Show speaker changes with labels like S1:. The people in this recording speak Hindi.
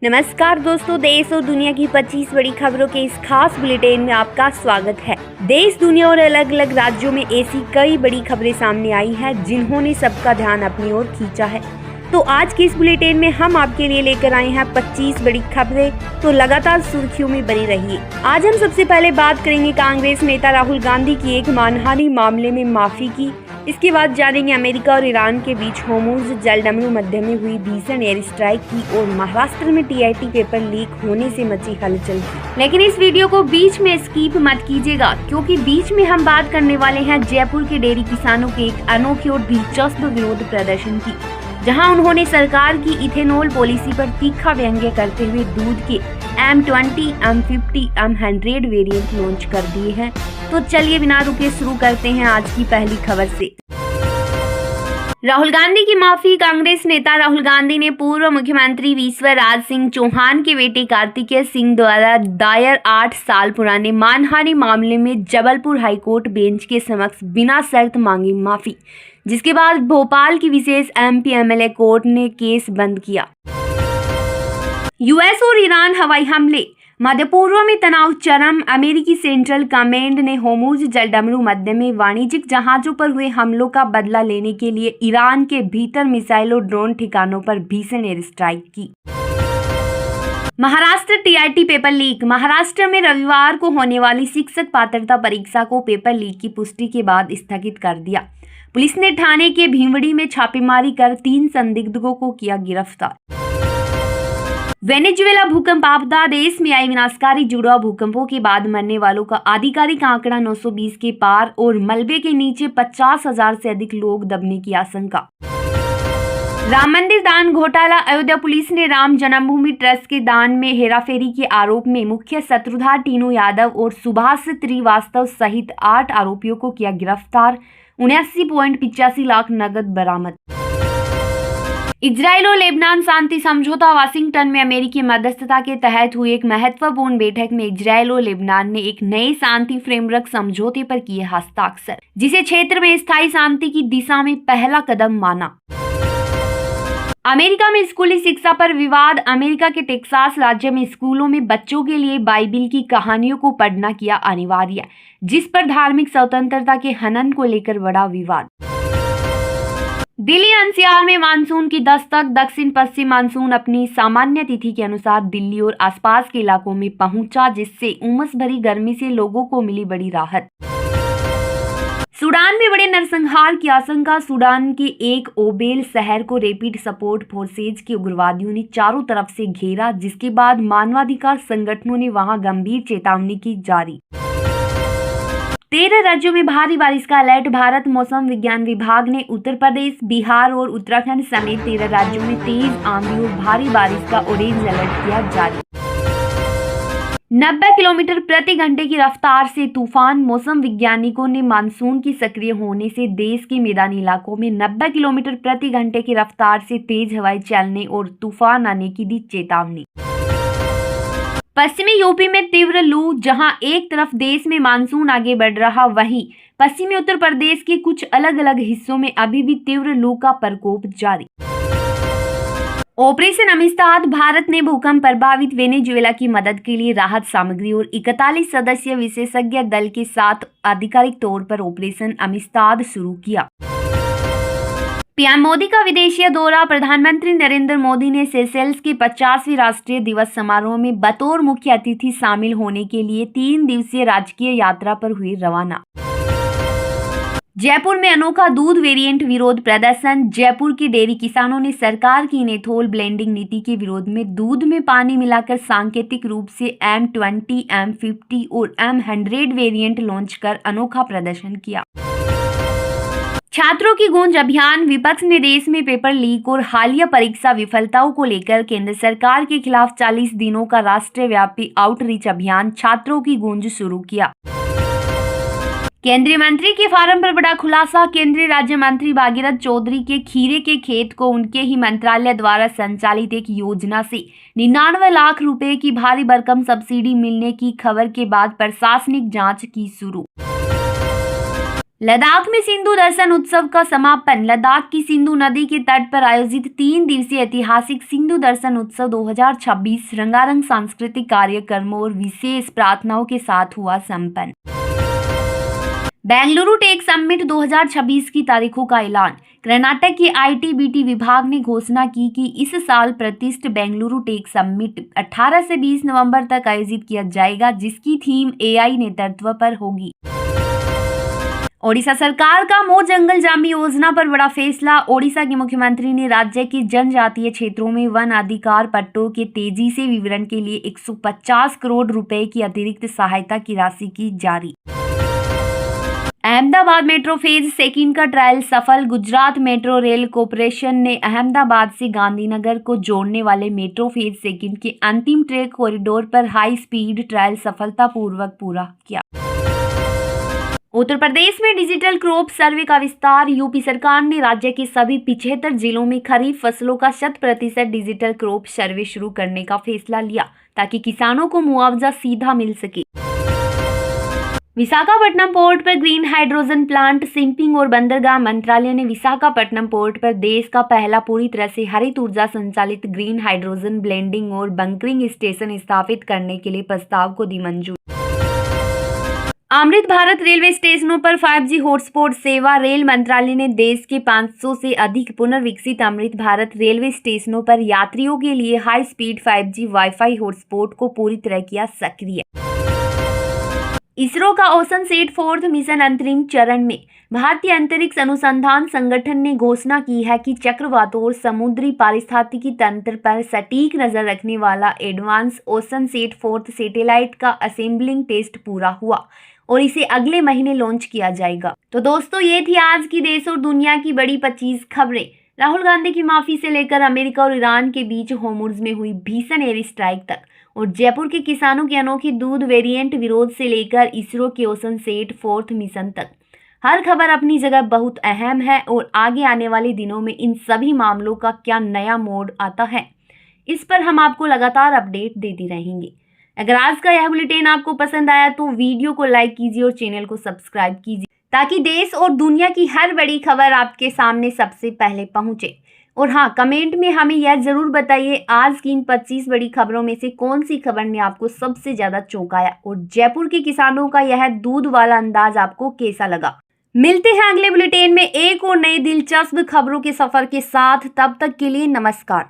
S1: नमस्कार दोस्तों, देश और दुनिया की 25 बड़ी खबरों के इस खास बुलेटिन में आपका स्वागत है। देश, दुनिया और अलग अलग राज्यों में ऐसी कई बड़ी खबरें सामने आई हैं जिन्होंने सबका ध्यान अपनी ओर खींचा है। तो आज के इस बुलेटिन में हम आपके लिए लेकर आए हैं 25 बड़ी खबरें, तो लगातार सुर्खियों में बनी रहिए। आज हम सबसे पहले बात करेंगे कांग्रेस नेता राहुल गांधी की एक मानहानि मामले में माफी की। इसके बाद जानेंगे अमेरिका और ईरान के बीच होर्मुज़ जलडमरू मध्य में हुई भीषण एयर स्ट्राइक की और महाराष्ट्र में टीआईटी पेपर लीक होने से मची हलचल की। लेकिन इस वीडियो को बीच में स्किप मत कीजिएगा, क्योंकि बीच में हम बात करने वाले हैं जयपुर के डेयरी किसानों के एक अनोखी और दिलचस्प विरोध प्रदर्शन की, जहां उन्होंने सरकार की इथेनॉल पॉलिसी पर तीखा व्यंग्य करते हुए दूध के M20, M50, M100 variant launch कर दिए हैं। तो चलिए बिना रुके शुरू करते हैं आज की पहली खबर से। राहुल गांधी की माफी। कांग्रेस नेता राहुल गांधी ने पूर्व मुख्यमंत्री विश्वराज सिंह चौहान के बेटे कार्तिकेय सिंह द्वारा दायर 8 साल पुराने मानहानि मामले में जबलपुर हाईकोर्ट बेंच के समक्ष बिना शर्त मांगी माफी, जिसके बाद भोपाल की विशेष MP MLA कोर्ट ने केस बंद किया। यूएस और ईरान हवाई हमले। मध्य पूर्व में तनाव चरम। अमेरिकी सेंट्रल कमांड ने होर्मुज़ जलडमरू मध्य में वाणिज्यिक जहाजों पर हुए हमलों का बदला लेने के लिए ईरान के भीतर मिसाइल और ड्रोन ठिकानों पर भीषण एयर स्ट्राइक की। Maharashtra TIT paper leak. Maharashtra में रविवार को होने वाली शिक्षक पात्रता परीक्षा को पेपर लीक की पुष्टि के बाद स्थगित कर दिया। पुलिस ने ठाणे के भीमड़ी में छापेमारी कर 3 संदिग्धों को किया गिरफ्तार। वेनेजुएला भूकंप आपदा। देश में आई विनाशकारी जुड़वा भूकंपों के बाद मरने वालों का आधिकारिक आंकड़ा 920 के पार और मलबे के नीचे 50,000 से अधिक लोग दबने की आशंका। राम मंदिर दान घोटाला। अयोध्या पुलिस ने राम जन्मभूमि ट्रस्ट के दान में हेराफेरी के आरोप में मुख्य सूत्रधार टीनू यादव और सुभाष श्रीवास्तव सहित 8 आरोपियों को किया गिरफ्तार। 79.85 लाख नकद बरामद। इजराइल और लेबनान शांति समझौता। वाशिंगटन में अमेरिकी मध्यस्थता के तहत हुई एक महत्वपूर्ण बैठक में इजराइल और लेबनान ने एक नए शांति फ्रेमवर्क समझौते पर किए हस्ताक्षर, जिसे क्षेत्र में स्थायी शांति की दिशा में पहला कदम माना। अमेरिका में स्कूली शिक्षा पर विवाद। अमेरिका के टेक्सास राज्य में स्कूलों में बच्चों के लिए बाइबिल की कहानियों को पढ़ना किया अनिवार्य, जिस पर धार्मिक स्वतंत्रता के हनन को लेकर बड़ा विवाद। दिल्ली एनसीआर में मानसून की दस्तक। दक्षिण पश्चिम मानसून अपनी सामान्य तिथि के अनुसार दिल्ली और आसपास के इलाकों में पहुंचा, जिससे उमस भरी गर्मी से लोगों को मिली बड़ी राहत। सूडान में बड़े नरसंहार की आशंका। सूडान के एक ओबेल शहर को रैपिड सपोर्ट फोर्सेज के उग्रवादियों ने चारों तरफ से घेरा, जिसके बाद मानवाधिकार संगठनों ने वहां गंभीर चेतावनी की जारी। 13 राज्यों में भारी बारिश का अलर्ट। भारत मौसम विज्ञान विभाग ने उत्तर प्रदेश, बिहार और उत्तराखंड समेत 13 राज्यों में तेज आंधी और भारी बारिश का ऑरेंज अलर्ट किया जारी। 90 किलोमीटर प्रति घंटे की रफ्तार से तूफान। मौसम वैज्ञानिकों ने मानसून की सक्रिय होने से देश के मैदानी इलाकों में 90 किलोमीटर प्रति घंटे की रफ्तार से तेज हवाएं चलने और तूफान आने की दी चेतावनी। पश्चिमी यूपी में तीव्र लू। जहां एक तरफ देश में मानसून आगे बढ़ रहा, वहीं पश्चिमी उत्तर प्रदेश के कुछ अलग अलग हिस्सों में अभी भी तीव्र लू का प्रकोप जारी। ऑपरेशन अमिस्ताद। भारत ने भूकंप प्रभावित वेनेजुएला की मदद के लिए राहत सामग्री और 41 सदस्यीय विशेषज्ञ दल के साथ आधिकारिक तौर पर ऑपरेशन अमिस्ताद शुरू किया। पीएम मोदी का विदेशीय दौरा। प्रधानमंत्री नरेंद्र मोदी ने सेशेल्स के 50वें राष्ट्रीय दिवस समारोह में बतौर मुख्य अतिथि शामिल होने के लिए 3 दिवसीय राजकीय यात्रा पर हुए रवाना। जयपुर में अनोखा दूध वेरिएंट विरोध प्रदर्शन। जयपुर के डेयरी किसानों ने सरकार की इथेनॉल ब्लेंडिंग नीति के विरोध में दूध में पानी मिलाकर सांकेतिक रूप से M20, M50 और M100 वेरिएंट लॉन्च कर अनोखा प्रदर्शन किया। छात्रों की गूंज अभियान। विपक्ष ने देश में पेपर लीक और हालिया परीक्षा विफलताओं को लेकर केंद्र सरकार के खिलाफ 40 दिनों का राष्ट्रव्यापी आउटरीच अभियान छात्रों की गूंज शुरू किया। केंद्रीय मंत्री के फार्म पर बड़ा खुलासा। केंद्रीय राज्य मंत्री भागीरथ चौधरी के खीरे के खेत को उनके ही मंत्रालय द्वारा संचालित एक योजना से 99 लाख रुपए की भारी भरकम सब्सिडी मिलने की खबर के बाद प्रशासनिक जांच की शुरू। लद्दाख में सिंधु दर्शन उत्सव का समापन। लद्दाख की सिंधु नदी के तट पर आयोजित 3 दिवसीय ऐतिहासिक सिंधु दर्शन उत्सव 2026 रंगारंग सांस्कृतिक कार्यक्रमों और विशेष प्रार्थनाओं के साथ हुआ संपन्न। बेंगलुरु टेक समिट 2026 की तारीखों का ऐलान। कर्नाटक के आईटी-बीटी विभाग ने घोषणा की कि इस साल प्रतिष्ठित बेंगलुरु टेक समिट 18 से 20 नवंबर तक आयोजित किया जाएगा, जिसकी थीम एआई नेतृत्व पर होगी। ओडिशा सरकार का मोर जंगल जामी योजना पर बड़ा फैसला। ओडिशा के मुख्यमंत्री ने राज्य के जनजातीय क्षेत्रों में वन अधिकार पट्टों के तेजी से वितरण के लिए 150 करोड़ रुपए की अतिरिक्त सहायता की राशि की जारी। अहमदाबाद मेट्रो फेज सेकंड का ट्रायल सफल। गुजरात मेट्रो रेल कॉरपोरेशन ने अहमदाबाद से गांधीनगर को जोड़ने वाले मेट्रो फेज सेकंड के अंतिम ट्रैक कॉरिडोर पर हाई स्पीड ट्रायल सफलतापूर्वक पूरा किया। उत्तर प्रदेश में डिजिटल क्रॉप सर्वे का विस्तार। यूपी सरकार ने राज्य के सभी 75 जिलों में खरीफ फसलों का 100% डिजिटल क्रॉप सर्वे शुरू करने का फैसला लिया, ताकि किसानों को मुआवजा सीधा मिल सके। विशाखापट्टनम पोर्ट पर ग्रीन हाइड्रोजन प्लांट। शिपिंग और बंदरगाह मंत्रालय ने विशाखापट्टनम पोर्ट पर देश का पहला पूरी तरह से हरित ऊर्जा संचालित ग्रीन हाइड्रोजन ब्लेंडिंग और बंकरिंग स्टेशन स्थापित करने के लिए प्रस्ताव को दी मंजूरी। अमृत भारत रेलवे स्टेशनों पर 5G हॉटस्पॉट सेवा। रेल मंत्रालय ने देश के 500 से अधिक पुनर्विकसित अमृत भारत रेलवे स्टेशनों पर यात्रियों के लिए high speed 5G wifi hotspot को पूरी तरह किया सक्रिय। इसरो का ओशन सेट 4th मिशन अंतरिम चरण में। भारतीय अंतरिक्ष अनुसंधान संगठन ने घोषणा की है कि चक्रवातों और समुद्री पारिस्थितिकी तंत्र पर सटीक नजर रखने वाला advance ocean set 4th satellite का असेंबलिंग टेस्ट पूरा हुआ और इसे अगले महीने लॉन्च किया जाएगा। तो दोस्तों, ये थी आज की देश और दुनिया की बड़ी 25 खबरें। राहुल गांधी की माफी से लेकर अमेरिका और ईरान के बीच होर्मुज़ में हुई भीषण एयर स्ट्राइक तक, और जयपुर के किसानों के अनोखी दूध वेरिएंट विरोध से लेकर इसरो के ओशन सेट 4th मिशन तक, हर खबर अपनी जगह बहुत अहम है। और आगे आने वाले दिनों में इन सभी मामलों का क्या नया मोड़ आता है, इस पर हम आपको लगातार अपडेट देते रहेंगे। अगर आज का यह बुलेटिन आपको पसंद आया तो वीडियो को लाइक कीजिए और चैनल को सब्सक्राइब कीजिए, ताकि देश और दुनिया की हर बड़ी खबर आपके सामने सबसे पहले पहुंचे। और हाँ, कमेंट में हमें यह जरूर बताइए, आज की इन 25 बड़ी खबरों में से कौन सी खबर ने आपको सबसे ज्यादा चौंकाया, और जयपुर के किसानों का यह दूध वाला अंदाज आपको कैसा लगा। मिलते हैं अगले बुलेटिन में एक और नई दिलचस्प खबरों के सफर के साथ। तब तक के लिए नमस्कार।